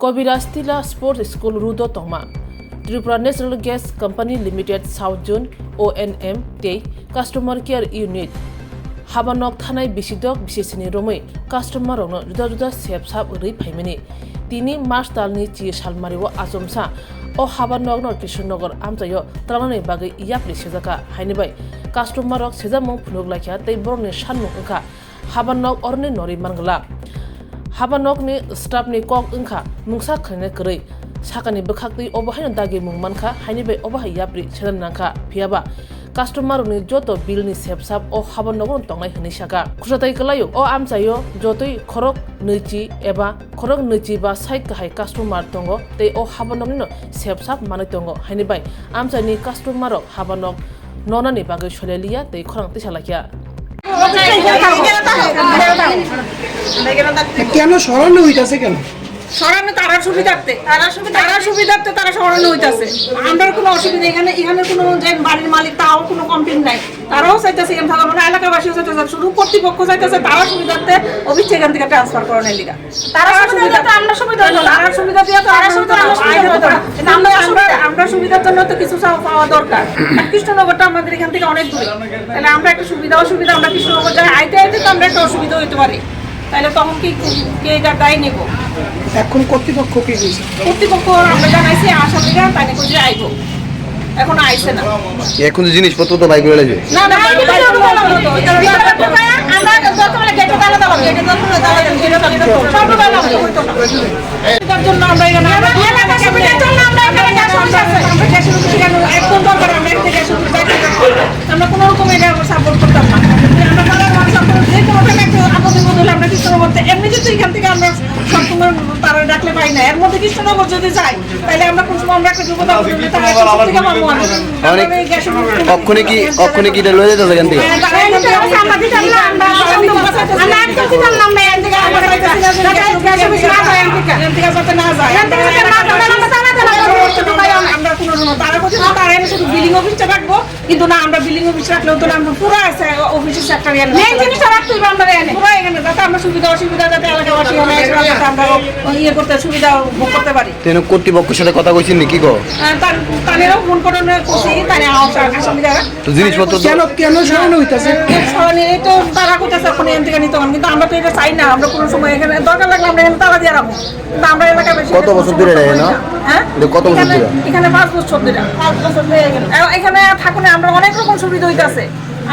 Kobirastila Sports School Rudo Tongma, Tripura National Gas Company Limited South Zone ONM Tei Customer Care Unit Habanok Thanai Bisidok Bisisini Romei Customer Rono Ruda Sep Sap Ri Paimini Tini March Talni Chi Salmariwa Azomsa O Habanok no Kishnogar Amtayo Tralane Bagi Yapli Sizaka Hainibai Customer Rock Sizamong Punuglakia Tei Borne Shanmu Unka Habanok Orne Nori Mangala Habanok ni staff ni kok engka mungsa khane krei sakani bekhakti obahaino dagi mungmanka hainibai obahai yapri chedan nangka phiaba customer ni joto bill ni sepsap o habanok tongnai hini saka khusatai kalayo o amchayo jotoi khorok neuchi eba khorok neuchi ba site kahai customer tongo tei o habanok ni sepsap manai tongo hainibai amchani customer habanok nonani bagai sholelia tei khorang tisalakia কেন সরানো হইতাছে কেন সরানো তারা সুবিধার্থে তারা সরানো হইতাছে আমরা কোনো অসুবিধা এখানে কোনো যে বাড়ির মালিক তাও কোনো কমপ্লেইন নাই তারাও চাইতেছে এখানে থাকা মানে এলাকাবাসীও চাইতেছে শুধু কর্তৃপক্ষ চাইতেছে তারা সুবিধার্থে অফিস এখান থেকে ট্রান্সফার করানোর লিগা তারা সুবিধা আমরা সুবিধা তারা সুবিধা দিয়ে তো আমরা সুবিধার জন্য তো কিছু পাওয়া দরকার কৃষ্ণনগরটা আমাদের এখান থেকে অনেক দূরে তাহলে আমরা একটা সুবিধা আমরা কৃষ্ণনগর যাই আইতে তো আমরা একটা অসুবিধা হইতে পারি তাহলে তখন কি কে এটা দায় নেব এখন কর্তৃপক্ষ কি কইছে কর্তৃপক্ষ আমরা জানাইছি আশা থেকে তাই কইছে আইবো এখন আইছে না এখন জিনিসপত্র তো বাইক রয়ে যায় না আমরা যতবেলা গেটে তালা দাও গেটে সব বেলা হইতো না এটার জন্য আমরা এখানে এলাকা ক্যাবিনেটের জন্য আমরা এখানে আমরা গ্যাস কেন একদম দরকার আমরা এখানে গ্যাস আমরা কোনো রকম এটা সাপোর্ট করতাম না আমরা পাড়ার মানুষ আমরা যে কোনো একটা আপদের মধ্যে আমরা কৃষ্ণনগর এমনিতে তো এখান থেকে আমরা সবসময় তারা ডাকলে পাই না এর মধ্যে কৃষ্ণনগর যদি যাই তাহলে আমরা কোনো সময় আমরা একটা যোগ্যতা করলে তারা থেকে পাবো কখনো কি এটা লয়ে যেতে এখান থেকে বিলিং অফিসটা রাখবো কিন্তু না আমরা বিলিং অফিস রাখলেও তো আমরা পুরো আছে অফিসের সেক্টর আমরা এখানে যাতে আমরা সুবিধা অসুবিধা যাতে এলাকাবাসী আমরা ইয়ে করতে সুবিধা ভোগ করতে পারি কর্তৃপক্ষের সাথে কথা কইছেন নাকি গো তানেরও ফোন করে করছি তানে অসুবিধা তো জিনিসপত্র কেন সরানো হইতাছে এই তো তারা করতেছে এখন এখান থেকে নিতে কিন্তু আমরা তো এটা চাই না আমরা কোনো সময় এখানে দরকার লাগলে আমরা এখানে তালা দিয়ে রাখবো কিন্তু আমরা এলাকা বেশি কত বছর ধরে রাখে না হ্যাঁ কত বছর ধরে এখানে 5 বছর ধরে 5 বছর হয়ে গেল এখানে থাকুন আমরা অনেক রকম সুবিধা হইতাছে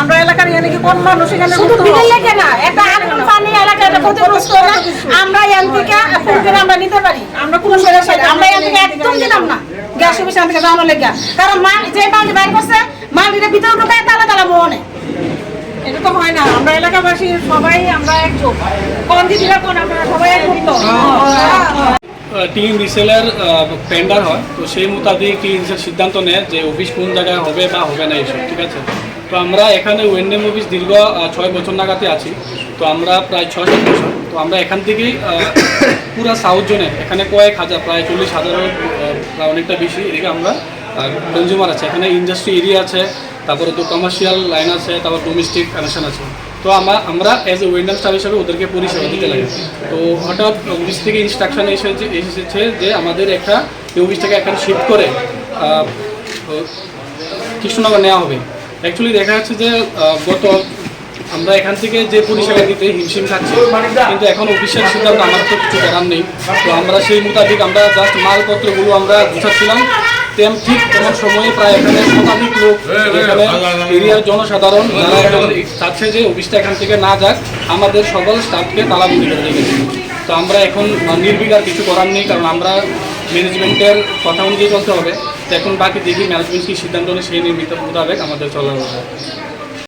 আমরা এলাকার এখানে কি কোন মানুষ এখানে শুধু বিলে লাগে না এটা আগুন পানি এলাকায় ক্ষতিগ্রস্ত না আমরা এখান থেকে ফোন করে আমরা নিতে পারি আমরা কোনো সমস্যা নাই আমরা এখান থেকে একদম দিলাম না গ্যাস অফিস থেকে যাওয়ানো লাগা কারণ মাল যে বাড়ি বাইরে করছে মাল দিলে ভিতরে ঢুকায় তালা বনে এটা তো হয় না আমরা এলাকাবাসী সবাই আমরা একজোট কোন দিদিরা কোন আমরা সবাই একজোট তো টিম রিসেলার টেন্ডার হয় তো সেই মোতাবেক টিম সিদ্ধান্ত নেয় যে অফিস কোন জায়গায় হবে বা হবে না এইসব ঠিক আছে তো আমরা এখানে ওএনএম অফিস দীর্ঘ 6 বছর নাগাতে আছি তো আমরা প্রায় 6-7 বছর তো আমরা এখান থেকেই পুরো সাউথ জোনে এখানে কয়েক হাজার প্রায় 40,000 প্রায় অনেকটা বেশি এদিকে আমরা কনজিউমার আছে এখানে ইন্ডাস্ট্রি এরিয়া আছে তারপরে তো কমার্শিয়াল লাইন আছে তারপর ডোমেস্টিক কানেকশন আছে তো আমরা অ্যাজ এ ওয়েন্ডার স্টাফ হিসাবে ওদেরকে পরিষেবা দিতে লাগে তো হঠাৎ অফিস থেকে ইনস্ট্রাকশন এসেছে যে আমাদের একটা অফিসটাকে এখানে শিফট করে কৃষ্ণনগর নেওয়া হবে অ্যাকচুয়ালি দেখা যাচ্ছে যে আমরা এখান থেকে যে পরিষেবা দিতে হিমশিম খাচ্ছি কিন্তু এখন অফিসিয়াল সিদ্ধান্ত আমার তো কিছু করার নেই তো আমরা সেই মোতাবেক আমরা জাস্ট মালপত্রগুলো আমরা গুছাচ্ছিলাম ঠিক তেমন সময়ে প্রায় এখানে শতাধিক লোক এখানে এরিয়ার জনসাধারণ যারা চাচ্ছে যে অফিসটা এখান থেকে না যাক আমাদের সকল স্টাফকে তালাবন্দি করে রেখেছি তো আমরা এখন নির্বিঘার কিছু করার নেই কারণ আমরা ম্যানেজমেন্টের কথা অনুযায়ী চলতে হবে তো এখন বাকি দেখি ম্যানেজমেন্ট কি সিদ্ধান্ত নেই সেই নির্মিত মোতাবেক আমাদের চলা হবে